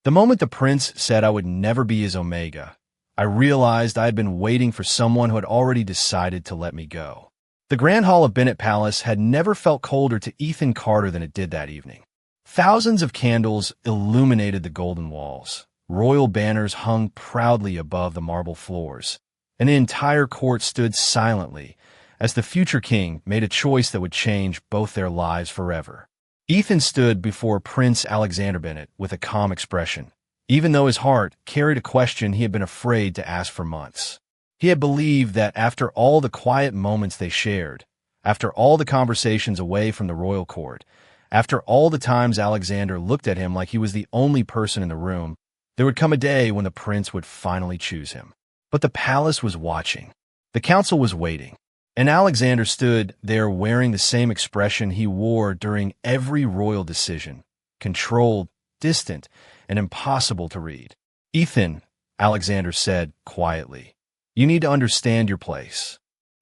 The moment the prince said I would never be his Omega, I realized I had been waiting for someone who had already decided to let me go. The Grand Hall of Bennett Palace had never felt colder to Ethan Carter than it did that evening. Thousands of candles illuminated the golden walls. Royal banners hung proudly above the marble floors, and the entire court stood silently as the future king made a choice that would change both their lives forever. Ethan stood before Prince Alexander Bennett with a calm expression, even though his heart carried a question he had been afraid to ask for months. He had believed that after all the quiet moments they shared, after all the conversations away from the royal court, after all the times Alexander looked at him like he was the only person in the room, there would come a day when the prince would finally choose him. But the palace was watching. The council was waiting. And Alexander stood there wearing the same expression he wore during every royal decision, controlled, distant, and impossible to read. "Ethan," Alexander said quietly, "you need to understand your place."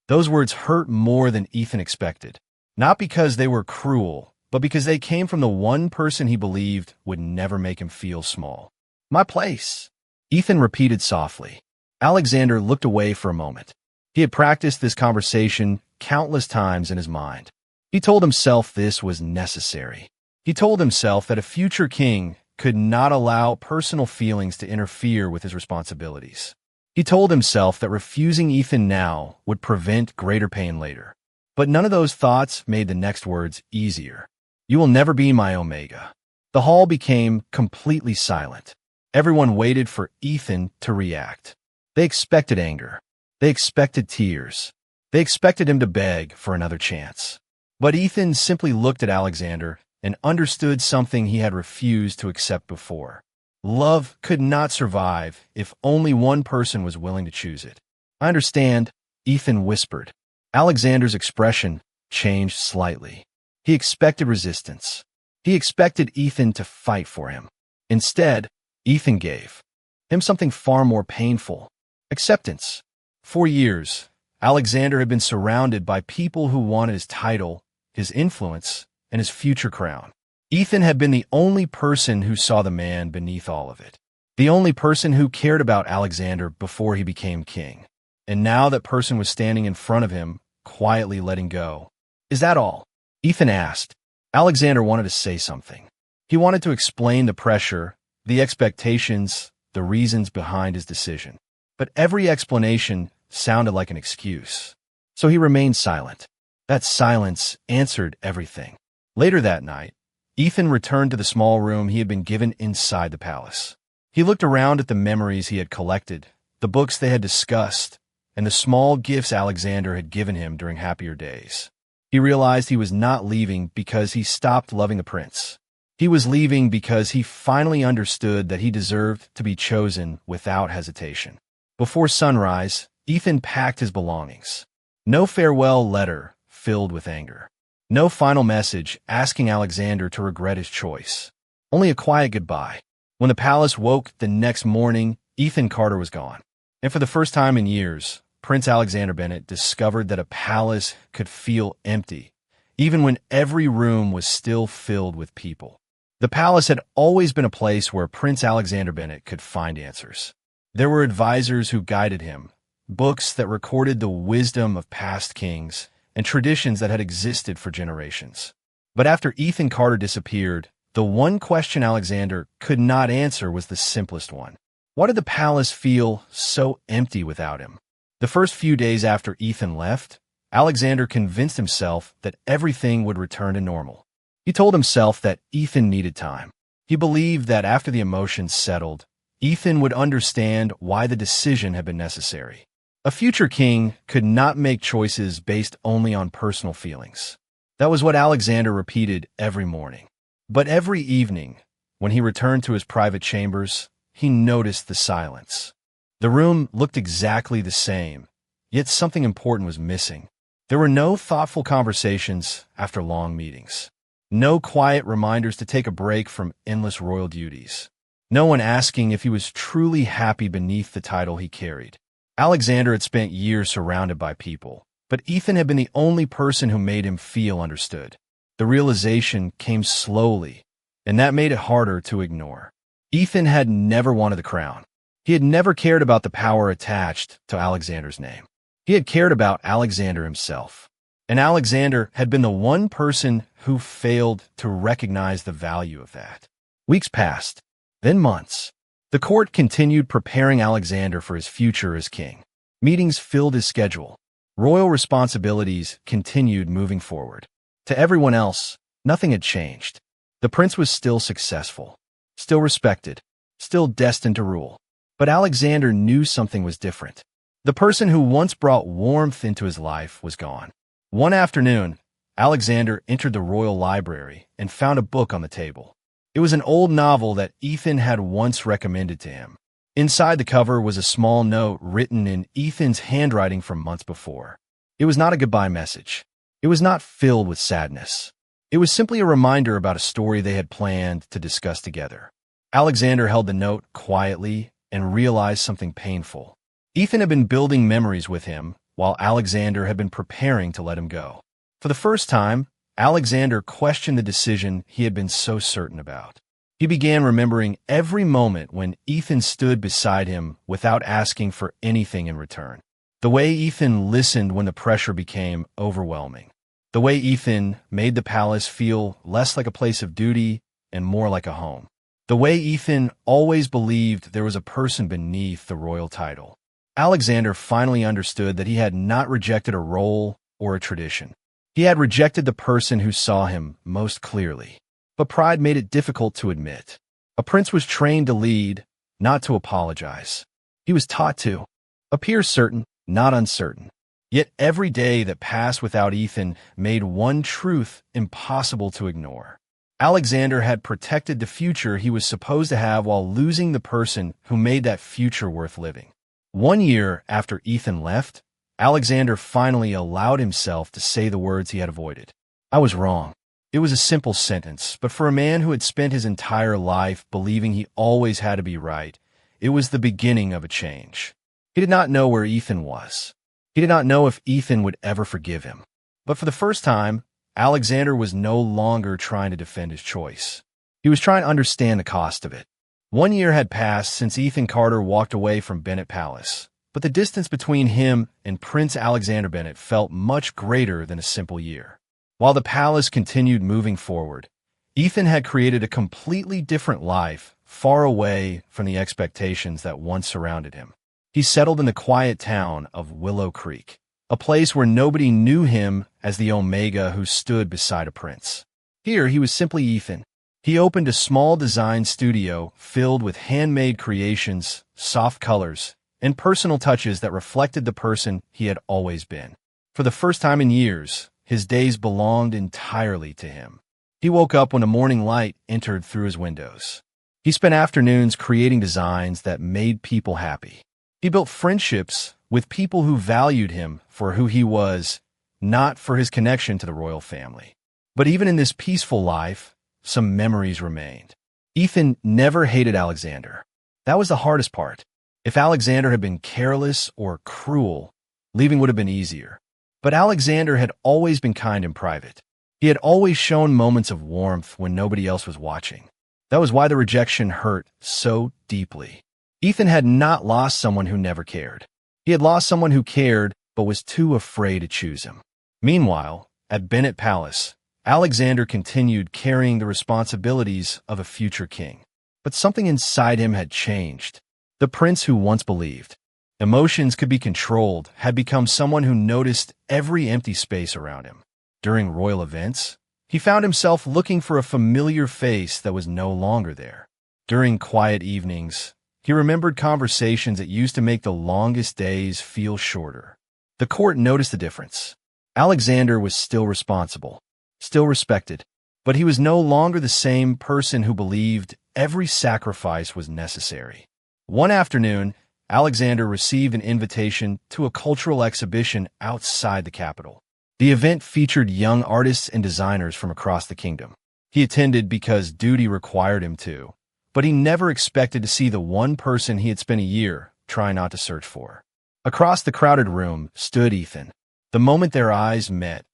Those words hurt more than Ethan expected, not because they were cruel, but because they came from the one person he believed would never make him feel small. "My place," Ethan repeated softly. Alexander looked away for a moment. He had practiced this conversation countless times in his mind. He told himself this was necessary. He told himself that a future king could not allow personal feelings to interfere with his responsibilities. He told himself that refusing Ethan now would prevent greater pain later. But none of those thoughts made the next words easier. "You will never be my Omega." The hall became completely silent. Everyone waited for Ethan to react. They expected anger. They expected tears. They expected him to beg for another chance. But Ethan simply looked at Alexander and understood something he had refused to accept before. Love could not survive if only one person was willing to choose it. "I understand," Ethan whispered. Alexander's expression changed slightly. He expected resistance. He expected Ethan to fight for him. Instead, Ethan gave him something far more painful: acceptance. For years, Alexander had been surrounded by people who wanted his title, his influence, and his future crown. Ethan had been the only person who saw the man beneath all of it, the only person who cared about Alexander before he became king. And now that person was standing in front of him, quietly letting go. "Is that all?" Ethan asked. Alexander wanted to say something. He wanted to explain the pressure, the expectations, the reasons behind his decision. But every explanation sounded like an excuse. So he remained silent. That silence answered everything. Later that night, Ethan returned to the small room he had been given inside the palace. He looked around at the memories he had collected, the books they had discussed, and the small gifts Alexander had given him during happier days. He realized he was not leaving because he stopped loving the prince. He was leaving because he finally understood that he deserved to be chosen without hesitation. Before sunrise, Ethan packed his belongings. No farewell letter filled with anger. No final message asking Alexander to regret his choice. Only a quiet goodbye. When the palace woke the next morning, Ethan Carter was gone. And for the first time in years, Prince Alexander Bennett discovered that a palace could feel empty, even when every room was still filled with people. The palace had always been a place where Prince Alexander Bennett could find answers. There were advisors who guided him, books that recorded the wisdom of past kings, and traditions that had existed for generations. But after Ethan Carter disappeared, the one question Alexander could not answer was the simplest one. Why did the palace feel so empty without him? The first few days after Ethan left, Alexander convinced himself that everything would return to normal. He told himself that Ethan needed time. He believed that after the emotions settled, Ethan would understand why the decision had been necessary. A future king could not make choices based only on personal feelings. That was what Alexander repeated every morning. But every evening, when he returned to his private chambers, he noticed the silence. The room looked exactly the same, yet something important was missing. There were no thoughtful conversations after long meetings. No quiet reminders to take a break from endless royal duties. No one asking if he was truly happy beneath the title he carried. Alexander had spent years surrounded by people, but Ethan had been the only person who made him feel understood. The realization came slowly, and that made it harder to ignore. Ethan had never wanted the crown. He had never cared about the power attached to Alexander's name. He had cared about Alexander himself. And Alexander had been the one person who failed to recognize the value of that. Weeks passed, then months. The court continued preparing Alexander for his future as king. Meetings filled his schedule. Royal responsibilities continued moving forward. To everyone else, nothing had changed. The prince was still successful, still respected, still destined to rule. But Alexander knew something was different. The person who once brought warmth into his life was gone. One afternoon, Alexander entered the royal library and found a book on the table. It was an old novel that Ethan had once recommended to him. Inside the cover was a small note written in Ethan's handwriting from months before. It was not a goodbye message. It was not filled with sadness. It was simply a reminder about a story they had planned to discuss together. Alexander held the note quietly and realized something painful. Ethan had been building memories with him, while Alexander had been preparing to let him go. For the first time, Alexander questioned the decision he had been so certain about. He began remembering every moment when Ethan stood beside him without asking for anything in return. The way Ethan listened when the pressure became overwhelming. The way Ethan made the palace feel less like a place of duty and more like a home. The way Ethan always believed there was a person beneath the royal title. Alexander finally understood that he had not rejected a role or a tradition. He had rejected the person who saw him most clearly. But pride made it difficult to admit. A prince was trained to lead, not to apologize. He was taught to appear certain, not uncertain. Yet every day that passed without Ethan made one truth impossible to ignore. Alexander had protected the future he was supposed to have while losing the person who made that future worth living. 1 year after Ethan left, Alexander finally allowed himself to say the words he had avoided. I was wrong. It was a simple sentence, but for a man who had spent his entire life believing he always had to be right, it was the beginning of a change. He did not know where Ethan was. He did not know if Ethan would ever forgive him. But for the first time, Alexander was no longer trying to defend his choice. He was trying to understand the cost of it. 1 year had passed since Ethan Carter walked away from Bennett Palace, but the distance between him and Prince Alexander Bennett felt much greater than a simple year. While the palace continued moving forward, Ethan had created a completely different life, far away from the expectations that once surrounded him. He settled in the quiet town of Willow Creek, a place where nobody knew him as the Omega who stood beside a prince. Here he was simply Ethan. He opened a small design studio filled with handmade creations, soft colors, and personal touches that reflected the person he had always been. For the first time in years, his days belonged entirely to him. He woke up when the morning light entered through his windows. He spent afternoons creating designs that made people happy. He built friendships with people who valued him for who he was, not for his connection to the royal family. But even in this peaceful life, some memories remained. Ethan never hated Alexander. That was the hardest part. If Alexander had been careless or cruel, leaving would have been easier. But Alexander had always been kind in private. He had always shown moments of warmth when nobody else was watching. That was why the rejection hurt so deeply. Ethan had not lost someone who never cared. He had lost someone who cared but was too afraid to choose him. Meanwhile, at Bennett Palace, Alexander continued carrying the responsibilities of a future king. But something inside him had changed. The prince who once believed emotions could be controlled had become someone who noticed every empty space around him. During royal events, he found himself looking for a familiar face that was no longer there. During quiet evenings, he remembered conversations that used to make the longest days feel shorter. The court noticed the difference. Alexander was still responsible, still respected, but he was no longer the same person who believed every sacrifice was necessary. One afternoon, Alexander received an invitation to a cultural exhibition outside the capital. The event featured young artists and designers from across the kingdom. He attended because duty required him to, but he never expected to see the one person he had spent a year trying not to search for. Across the crowded room stood Ethan. The moment their eyes met,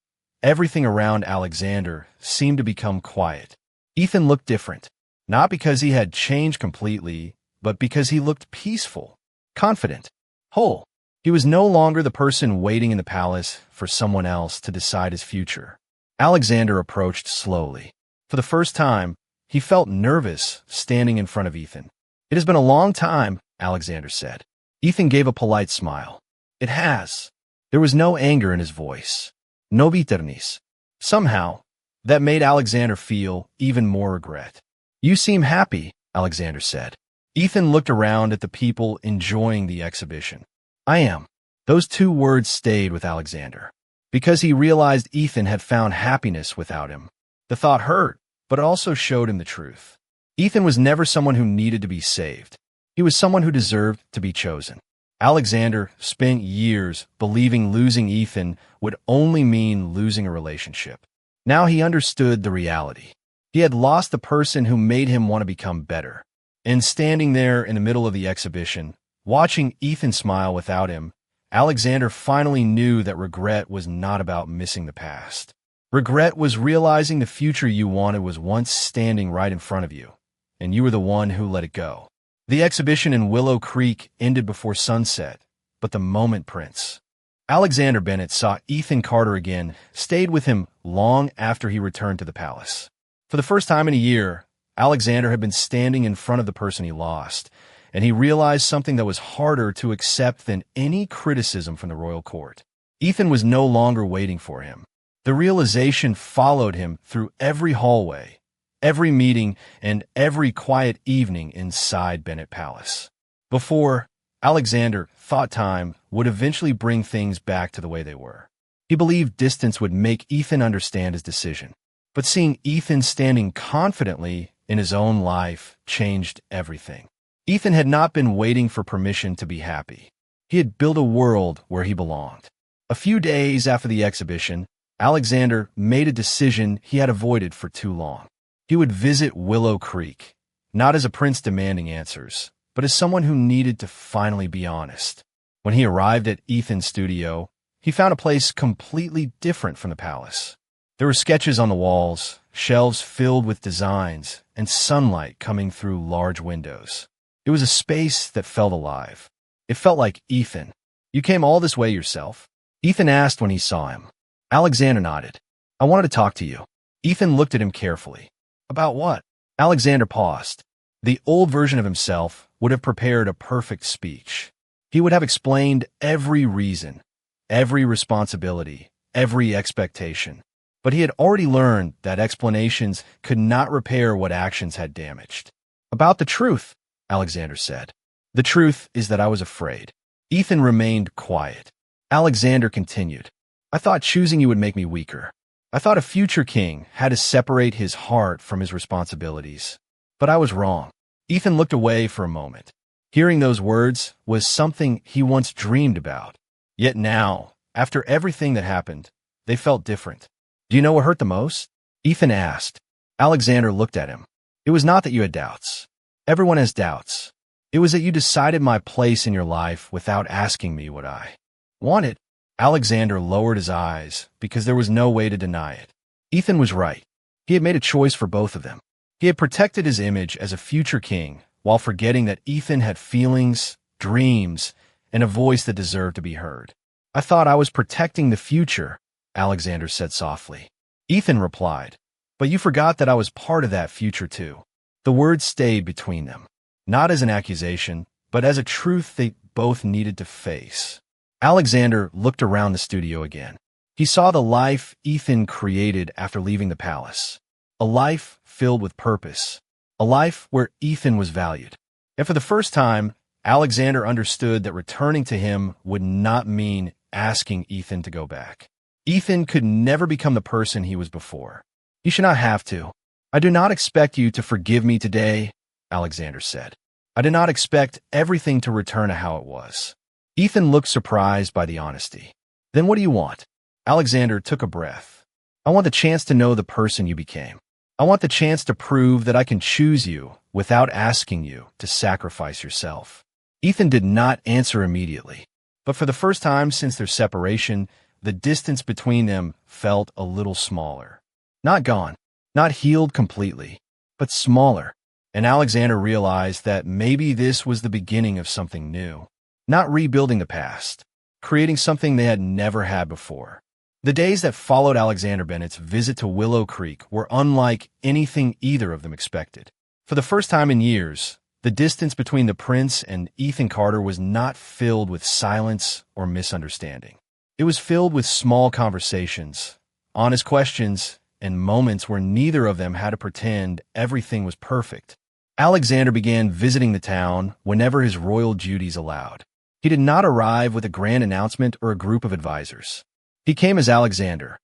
everything around Alexander seemed to become quiet. Ethan looked different. Not because he had changed completely, but because he looked peaceful, confident, whole. He was no longer the person waiting in the palace for someone else to decide his future. Alexander approached slowly. For the first time, he felt nervous standing in front of Ethan. "It has been a long time," Alexander said. Ethan gave a polite smile. "It has." There was no anger in his voice. No bitterness. Somehow, that made Alexander feel even more regret. "You seem happy," Alexander said. Ethan looked around at the people enjoying the exhibition. "I am." Those two words stayed with Alexander, because he realized Ethan had found happiness without him. The thought hurt, but it also showed him the truth. Ethan was never someone who needed to be saved. He was someone who deserved to be chosen. Alexander spent years believing losing Ethan would only mean losing a relationship. Now he understood the reality. He had lost the person who made him want to become better. And standing there in the middle of the exhibition, watching Ethan smile without him, Alexander finally knew that regret was not about missing the past. Regret was realizing the future you wanted was once standing right in front of you, and you were the one who let it go. The exhibition in Willow Creek ended before sunset, but the moment Prince Alexander Bennett saw Ethan Carter again stayed with him long after he returned to the palace. For the first time in a year, Alexander had been standing in front of the person he lost, and he realized something that was harder to accept than any criticism from the royal court. Ethan was no longer waiting for him. The realization followed him through every hallway, every meeting, and every quiet evening inside Bennett Palace. Before, Alexander thought time would eventually bring things back to the way they were. He believed distance would make Ethan understand his decision. But seeing Ethan standing confidently in his own life changed everything. Ethan had not been waiting for permission to be happy. He had built a world where he belonged. A few days after the exhibition, Alexander made a decision he had avoided for too long. He would visit Willow Creek, not as a prince demanding answers, but as someone who needed to finally be honest. When he arrived at Ethan's studio, he found a place completely different from the palace. There were sketches on the walls, shelves filled with designs, and sunlight coming through large windows. It was a space that felt alive. It felt like Ethan. "You came all this way yourself?" Ethan asked when he saw him. Alexander nodded. "I wanted to talk to you." Ethan looked at him carefully. "About what?" Alexander paused. The old version of himself would have prepared a perfect speech. He would have explained every reason, every responsibility, every expectation. But he had already learned that explanations could not repair what actions had damaged. "About the truth," Alexander said. "The truth is that I was afraid." Ethan remained quiet. Alexander continued. "I thought choosing you would make me weaker. I thought a future king had to separate his heart from his responsibilities. But I was wrong." Ethan looked away for a moment. Hearing those words was something he once dreamed about. Yet now, after everything that happened, they felt different. "Do you know what hurt the most?" Ethan asked. Alexander looked at him. "It was not that you had doubts. Everyone has doubts. It was that you decided my place in your life without asking me what I wanted." Alexander lowered his eyes because there was no way to deny it. Ethan was right. He had made a choice for both of them. He had protected his image as a future king while forgetting that Ethan had feelings, dreams, and a voice that deserved to be heard. "I thought I was protecting the future," Alexander said softly. Ethan replied, "But you forgot that I was part of that future too." The words stayed between them, not as an accusation, but as a truth they both needed to face. Alexander looked around the studio again. He saw the life Ethan created after leaving the palace. A life filled with purpose. A life where Ethan was valued. And for the first time, Alexander understood that returning to him would not mean asking Ethan to go back. Ethan could never become the person he was before. "You should not have to. I do not expect you to forgive me today," Alexander said. "I do not expect everything to return to how it was." Ethan looked surprised by the honesty. "Then what do you want?" Alexander took a breath. "I want the chance to know the person you became. I want the chance to prove that I can choose you without asking you to sacrifice yourself." Ethan did not answer immediately, but for the first time since their separation, the distance between them felt a little smaller. Not gone, not healed completely, but smaller. and Alexander realized that maybe this was the beginning of something new. Not rebuilding the past, creating something they had never had before. The days that followed Alexander Bennett's visit to Willow Creek were unlike anything either of them expected. For the first time in years, the distance between the prince and Ethan Carter was not filled with silence or misunderstanding. It was filled with small conversations, honest questions, and moments where neither of them had to pretend everything was perfect. Alexander began visiting the town whenever his royal duties allowed. He did not arrive with a grand announcement or a group of advisors. He came as Alexander,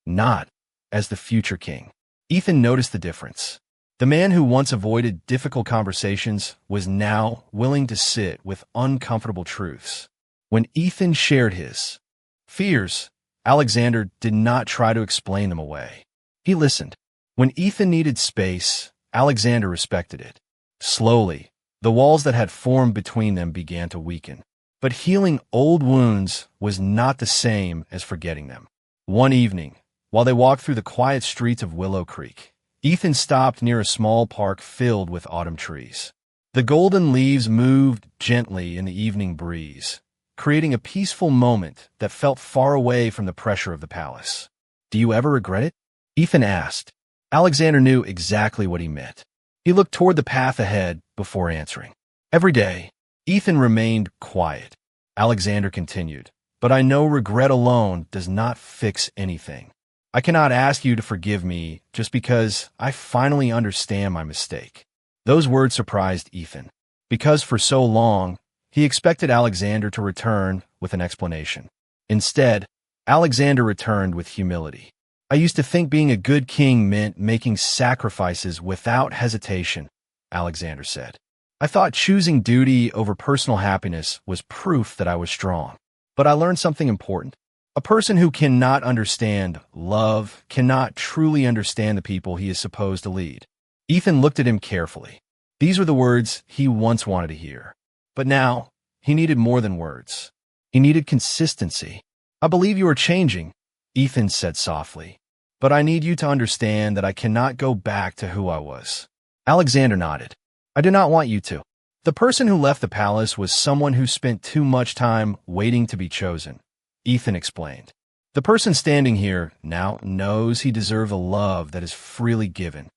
not as the future king. Ethan noticed the difference. The man who once avoided difficult conversations was now willing to sit with uncomfortable truths. When Ethan shared his fears, Alexander did not try to explain them away. He listened. When Ethan needed space, Alexander respected it. Slowly, the walls that had formed between them began to weaken. But healing old wounds was not the same as forgetting them. One evening, while they walked through the quiet streets of Willow Creek, Ethan stopped near a small park filled with autumn trees. The golden leaves moved gently in the evening breeze, creating a peaceful moment that felt far away from the pressure of the palace. "Do you ever regret it?" Ethan asked. Alexander knew exactly what he meant. He looked toward the path ahead before answering. Every day, Ethan remained quiet. Alexander continued, "But I know regret alone does not fix anything. I cannot ask you to forgive me just because I finally understand my mistake." Those words surprised Ethan, because for so long, he expected Alexander to return with an explanation. Instead, Alexander returned with humility. "I used to think being a good king meant making sacrifices without hesitation," Alexander said. "I thought choosing duty over personal happiness was proof that I was strong. But I learned something important. A person who cannot understand love cannot truly understand the people he is supposed to lead." Ethan looked at him carefully. These were the words he once wanted to hear. But now, he needed more than words. He needed consistency. "I believe you are changing," Ethan said softly. "But I need you to understand that I cannot go back to who I was." Alexander nodded. "I do not want you to." The person who left the palace was someone who spent too much time waiting to be chosen, Ethan explained. The person standing here now knows he deserves a love that is freely given.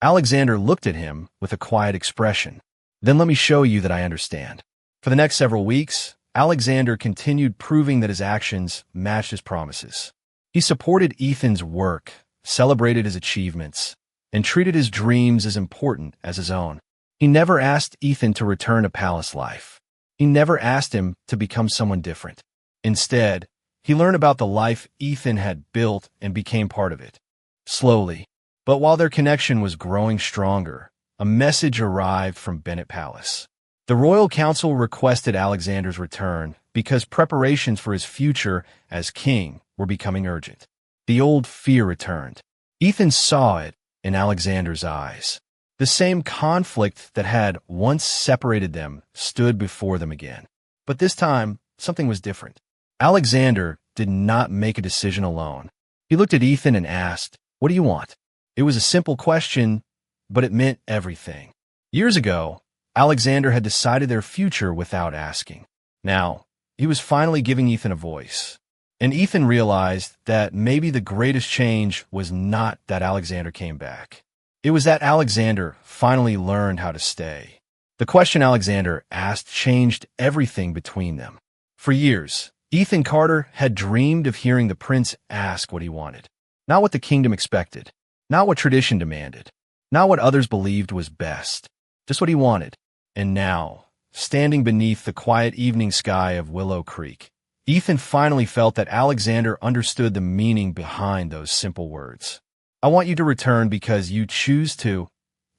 Alexander looked at him with a quiet expression. "Then let me show you that I understand." For the next several weeks, Alexander continued proving that his actions matched his promises. He supported Ethan's work, celebrated his achievements, and treated his dreams as important as his own. He never asked Ethan to return to palace life. He never asked him to become someone different. Instead, he learned about the life Ethan had built and became part of it. Slowly, but while their connection was growing stronger, a message arrived from Bennett Palace. The royal council requested Alexander's return because preparations for his future as king were becoming urgent. The old fear returned. Ethan saw it in Alexander's eyes. The same conflict that had once separated them stood before them again. But this time, something was different. Alexander did not make a decision alone. He looked at Ethan and asked, "What do you want?" It was a simple question, but it meant everything. Years ago, Alexander had decided their future without asking. Now, he was finally giving Ethan a voice. And Ethan realized that maybe the greatest change was not that Alexander came back. It was that Alexander finally learned how to stay. The question Alexander asked changed everything between them. For years, Ethan Carter had dreamed of hearing the prince ask what he wanted. Not what the kingdom expected, not what tradition demanded, not what others believed was best, just what he wanted. And now, standing beneath the quiet evening sky of Willow Creek, Ethan finally felt that Alexander understood the meaning behind those simple words. "I want you to return because you choose to,"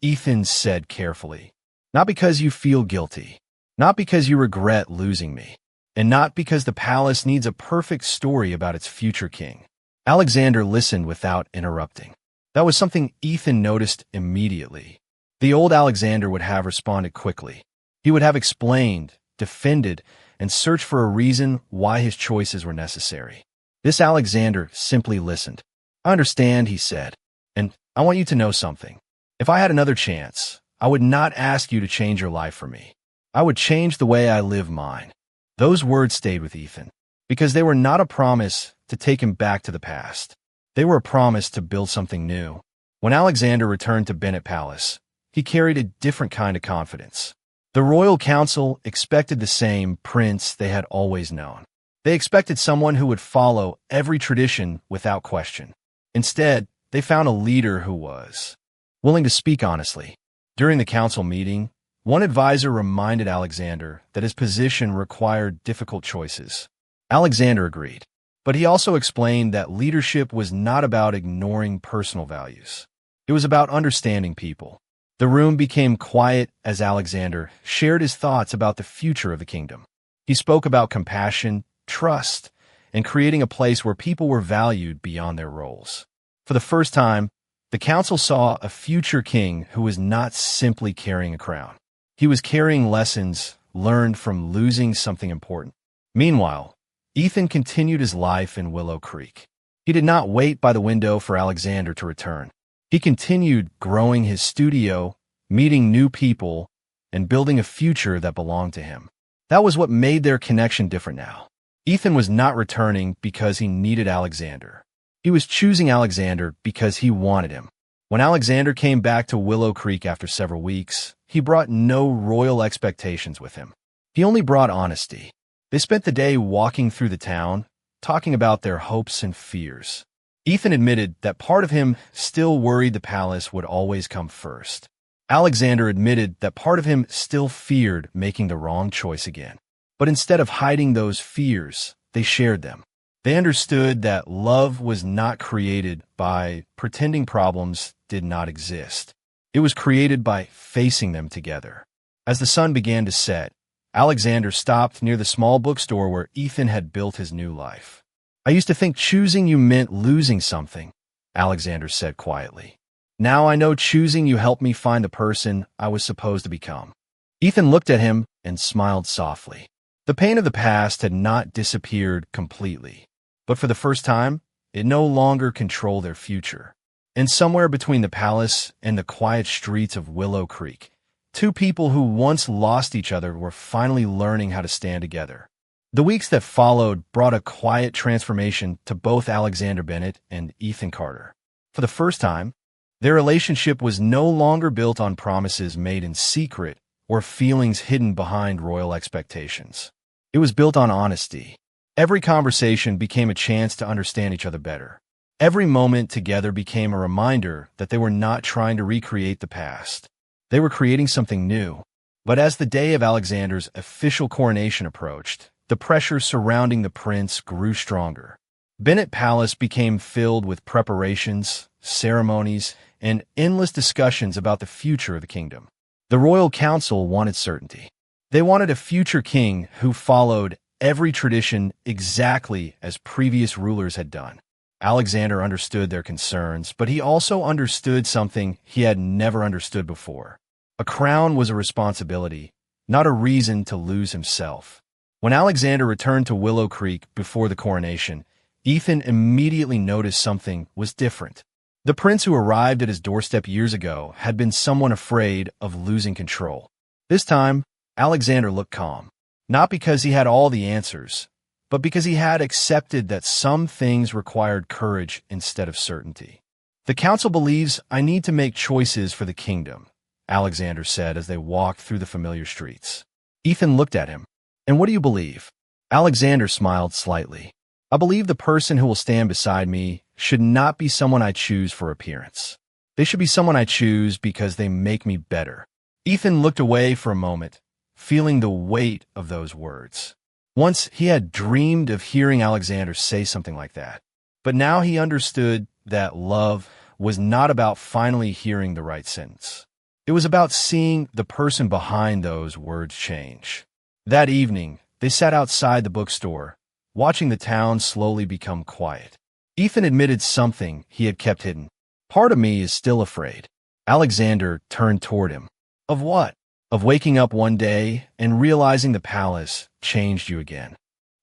Ethan said carefully. "Not because you feel guilty, not because you regret losing me, and not because the palace needs a perfect story about its future king." Alexander listened without interrupting. That was something Ethan noticed immediately. The old Alexander would have responded quickly. He would have explained, defended, and searched for a reason why his choices were necessary. This Alexander simply listened. "I understand," he said, "and I want you to know something. If I had another chance, I would not ask you to change your life for me. I would change the way I live mine. Those words stayed with Ethan, because they were not a promise to take him back to the past. They were a promise to build something new. When Alexander returned to Bennett Palace, he carried a different kind of confidence. The royal council expected the same prince they had always known. They expected someone who would follow every tradition without question. Instead, they found a leader who was willing to speak honestly. During the council meeting, one advisor reminded Alexander that his position required difficult choices. Alexander agreed, but he also explained that leadership was not about ignoring personal values. It was about understanding people. The room became quiet as Alexander shared his thoughts about the future of the kingdom. He spoke about compassion, trust, and creating a place where people were valued beyond their roles. For the first time, the council saw a future king who was not simply carrying a crown. He was carrying lessons learned from losing something important. Meanwhile, Ethan continued his life in Willow Creek. He did not wait by the window for Alexander to return. He continued growing his studio, meeting new people, and building a future that belonged to him. That was what made their connection different now. Ethan was not returning because he needed Alexander. He was choosing Alexander because he wanted him. When Alexander came back to Willow Creek after several weeks, he brought no royal expectations with him. He only brought honesty. They spent the day walking through the town, talking about their hopes and fears. Ethan admitted that part of him still worried the palace would always come first. Alexander admitted that part of him still feared making the wrong choice again. But instead of hiding those fears, they shared them. They understood that love was not created by pretending problems did not exist. It was created by facing them together. As the sun began to set, Alexander stopped near the small bookstore where Ethan had built his new life. I used to think choosing you meant losing something, Alexander said quietly. Now I know choosing you helped me find the person I was supposed to become. Ethan looked at him and smiled softly. The pain of the past had not disappeared completely, but for the first time, it no longer controlled their future. And somewhere between the palace and the quiet streets of Willow Creek, two people who once lost each other were finally learning how to stand together. The weeks that followed brought a quiet transformation to both Alexander Bennett and Ethan Carter. For the first time, their relationship was no longer built on promises made in secret or feelings hidden behind royal expectations. It was built on honesty. Every conversation became a chance to understand each other better. Every moment together became a reminder that they were not trying to recreate the past. They were creating something new. But as the day of Alexander's official coronation approached, the pressure surrounding the prince grew stronger. Bennett Palace became filled with preparations, ceremonies, and endless discussions about the future of the kingdom. The royal council wanted certainty. They wanted a future king who followed every tradition exactly as previous rulers had done. Alexander understood their concerns, but he also understood something he had never understood before. A crown was a responsibility, not a reason to lose himself. When Alexander returned to Willow Creek before the coronation, Ethan immediately noticed something was different. The prince who arrived at his doorstep years ago had been someone afraid of losing control. This time, Alexander looked calm, not because he had all the answers, but because he had accepted that some things required courage instead of certainty. The council believes I need to make choices for the kingdom, Alexander said as they walked through the familiar streets. Ethan looked at him. And what do you believe? Alexander smiled slightly. I believe the person who will stand beside me should not be someone I choose for appearance. They should be someone I choose because they make me better. Ethan looked away for a moment, feeling the weight of those words. Once he had dreamed of hearing Alexander say something like that, but now he understood that love was not about finally hearing the right sentence. It was about seeing the person behind those words change. That evening, they sat outside the bookstore, watching the town slowly become quiet. Ethan admitted something he had kept hidden. Part of me is still afraid. Alexander turned toward him. Of what? Of waking up one day and realizing the palace changed you again.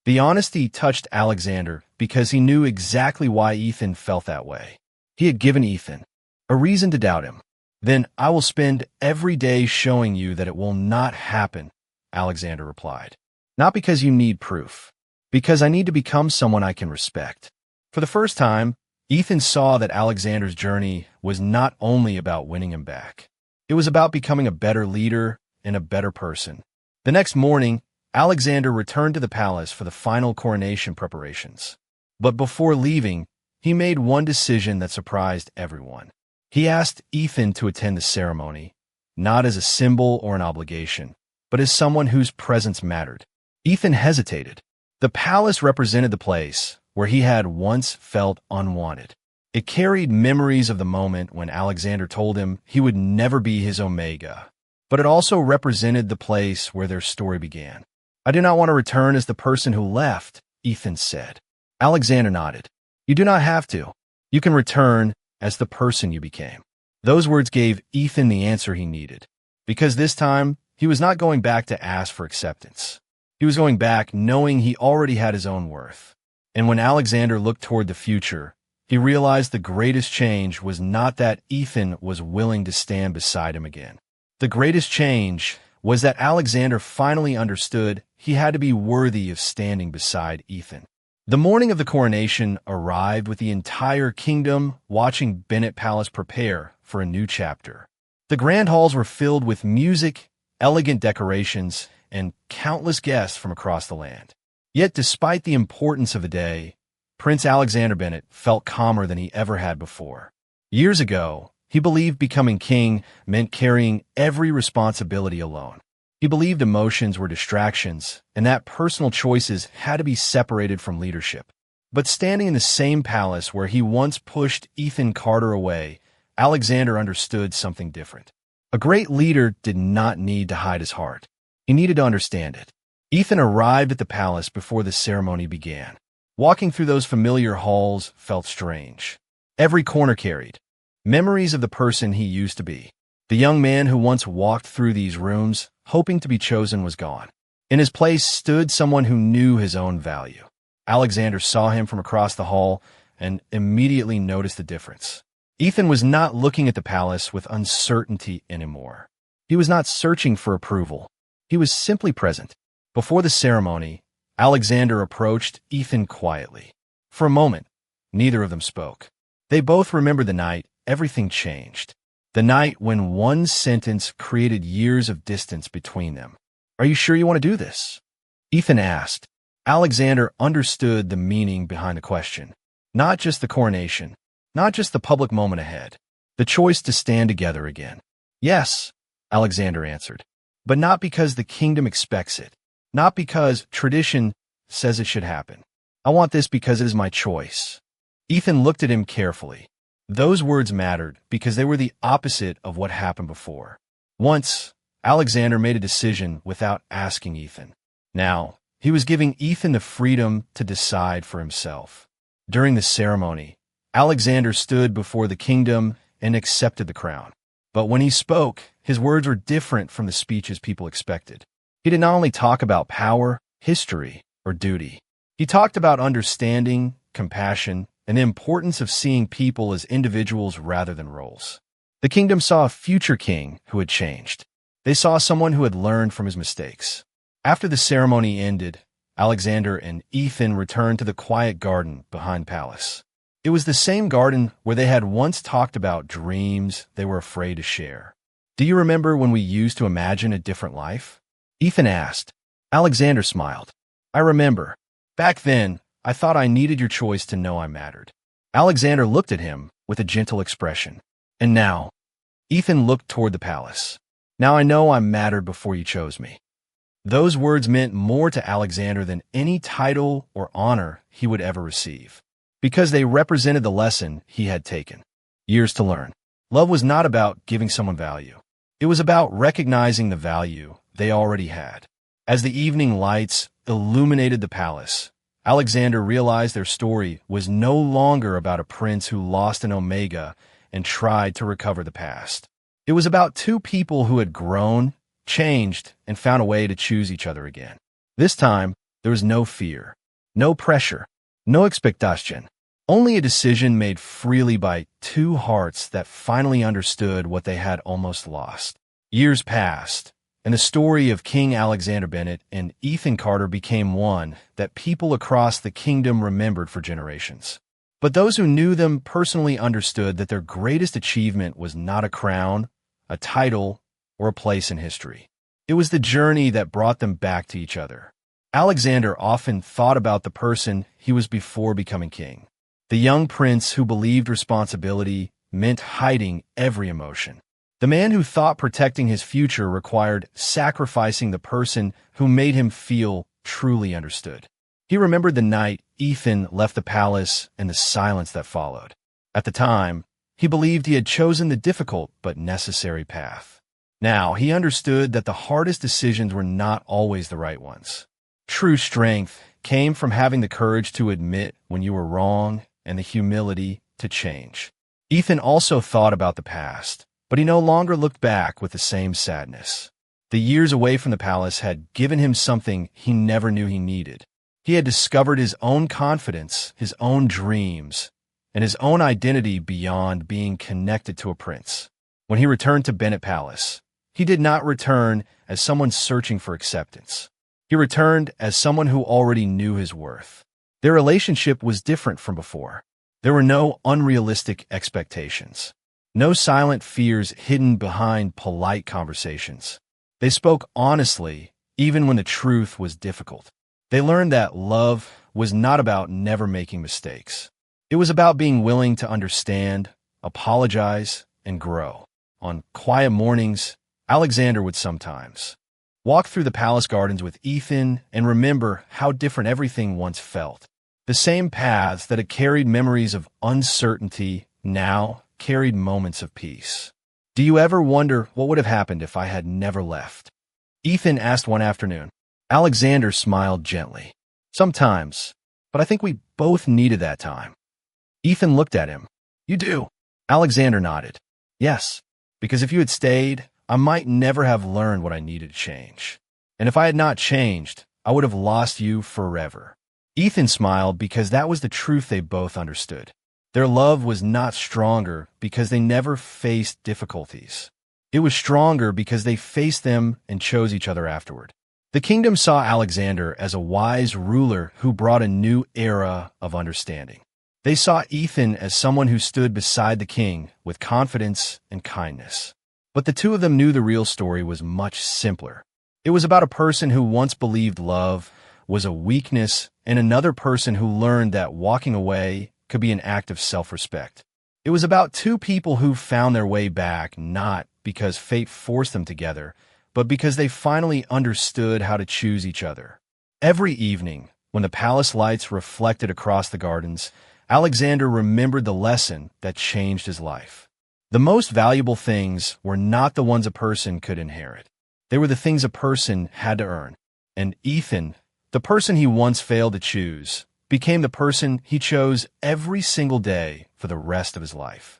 The honesty touched Alexander because he knew exactly why Ethan felt that way. He had given Ethan a reason to doubt him. Then I will spend every day showing you that it will not happen, Alexander replied. Not because you need proof, because I need to become someone I can respect. For the first time, Ethan saw that Alexander's journey was not only about winning him back. It was about becoming a better leader and a better person. The next morning, Alexander returned to the palace for the final coronation preparations. But before leaving, he made one decision that surprised everyone. He asked Ethan to attend the ceremony, not as a symbol or an obligation, but as someone whose presence mattered. Ethan hesitated. The palace represented the place where he had once felt unwanted. It carried memories of the moment when Alexander told him he would never be his Omega. But it also represented the place where their story began. I do not want to return as the person who left, Ethan said. Alexander nodded. You do not have to. You can return as the person you became. Those words gave Ethan the answer he needed, because this time he was not going back to ask for acceptance. He was going back knowing he already had his own worth. And when Alexander looked toward the future, he realized the greatest change was not that Ethan was willing to stand beside him again. The greatest change was that Alexander finally understood he had to be worthy of standing beside Ethan. The morning of the coronation arrived with the entire kingdom watching Bennett Palace prepare for a new chapter. The grand halls were filled with music, elegant decorations, and countless guests from across the land. Yet despite the importance of the day, Prince Alexander Bennett felt calmer than he ever had before. Years ago, he believed becoming king meant carrying every responsibility alone. He believed emotions were distractions, and that personal choices had to be separated from leadership. But standing in the same palace where he once pushed Ethan Carter away, Alexander understood something different. A great leader did not need to hide his heart. He needed to understand it. Ethan arrived at the palace before the ceremony began. Walking through those familiar halls felt strange. Every corner carried memories of the person he used to be. The young man who once walked through these rooms, hoping to be chosen, was gone. In his place stood someone who knew his own value. Alexander saw him from across the hall and immediately noticed the difference. Ethan was not looking at the palace with uncertainty anymore. He was not searching for approval. He was simply present. Before the ceremony, Alexander approached Ethan quietly. For a moment, neither of them spoke. They both remembered the night everything changed. The night when one sentence created years of distance between them. Are you sure you want to do this? Ethan asked. Alexander understood the meaning behind the question. Not just the coronation, not just the public moment ahead. The choice to stand together again. Yes, Alexander answered. But not because the kingdom expects it. Not because tradition says it should happen. I want this because it is my choice. Ethan looked at him carefully. Those words mattered because they were the opposite of what happened before. Once, Alexander made a decision without asking Ethan. Now, he was giving Ethan the freedom to decide for himself. During the ceremony, Alexander stood before the kingdom and accepted the crown. But when he spoke, his words were different from the speeches people expected. He did not only talk about power, history, or duty. He talked about understanding, compassion, and the importance of seeing people as individuals rather than roles. The kingdom saw a future king who had changed. They saw someone who had learned from his mistakes. After the ceremony ended, Alexander and Ethan returned to the quiet garden behind the palace. It was the same garden where they had once talked about dreams they were afraid to share. Do you remember when we used to imagine a different life? Ethan asked. Alexander smiled. I remember. Back then, I thought I needed your choice to know I mattered. Alexander looked at him with a gentle expression. And now, Ethan looked toward the palace. Now I know I mattered before you chose me. Those words meant more to Alexander than any title or honor he would ever receive, because they represented the lesson he had taken. Years to learn. Love was not about giving someone value. It was about recognizing the value they already had. As the evening lights illuminated the palace, Alexander realized their story was no longer about a prince who lost an Omega and tried to recover the past. It was about two people who had grown, changed, and found a way to choose each other again. This time, there was no fear, no pressure, no expectation, Only a decision made freely by two hearts that finally understood what they had almost lost. Years passed, and the story of King Alexander Bennett and Ethan Carter became one that people across the kingdom remembered for generations. But those who knew them personally understood that their greatest achievement was not a crown, a title, or a place in history. It was the journey that brought them back to each other. Alexander often thought about the person he was before becoming king. The young prince who believed responsibility meant hiding every emotion. The man who thought protecting his future required sacrificing the person who made him feel truly understood. He remembered the night Ethan left the palace and the silence that followed. At the time, he believed he had chosen the difficult but necessary path. Now, he understood that the hardest decisions were not always the right ones. True strength came from having the courage to admit when you were wrong and the humility to change. Ethan also thought about the past, but he no longer looked back with the same sadness. The years away from the palace had given him something he never knew he needed. He had discovered his own confidence, his own dreams, and his own identity beyond being connected to a prince. When he returned to Bennett Palace, he did not return as someone searching for acceptance. He returned as someone who already knew his worth. Their relationship was different from before. There were no unrealistic expectations, no silent fears hidden behind polite conversations. They spoke honestly, even when the truth was difficult. They learned that love was not about never making mistakes. It was about being willing to understand, apologize, and grow. On quiet mornings, Alexander would sometimes walk through the palace gardens with Ethan and remember how different everything once felt. The same paths that had carried memories of uncertainty now carried moments of peace. Do you ever wonder what would have happened if I had never left? Ethan asked one afternoon. Alexander smiled gently. Sometimes, but I think we both needed that time. Ethan looked at him. You do? Alexander nodded. Yes, because if you had stayed, I might never have learned what I needed to change. And if I had not changed, I would have lost you forever. Ethan smiled because that was the truth they both understood. Their love was not stronger because they never faced difficulties. It was stronger because they faced them and chose each other afterward. The kingdom saw Alexander as a wise ruler who brought a new era of understanding. They saw Ethan as someone who stood beside the king with confidence and kindness. But the two of them knew the real story was much simpler. It was about a person who once believed love was a weakness and another person who learned that walking away could be an act of self-respect. It was about two people who found their way back not because fate forced them together, but because they finally understood how to choose each other. Every evening, when the palace lights reflected across the gardens, Alexander remembered the lesson that changed his life. The most valuable things were not the ones a person could inherit. They were the things a person had to earn. And Ethan, the person he once failed to choose, became the person he chose every single day for the rest of his life.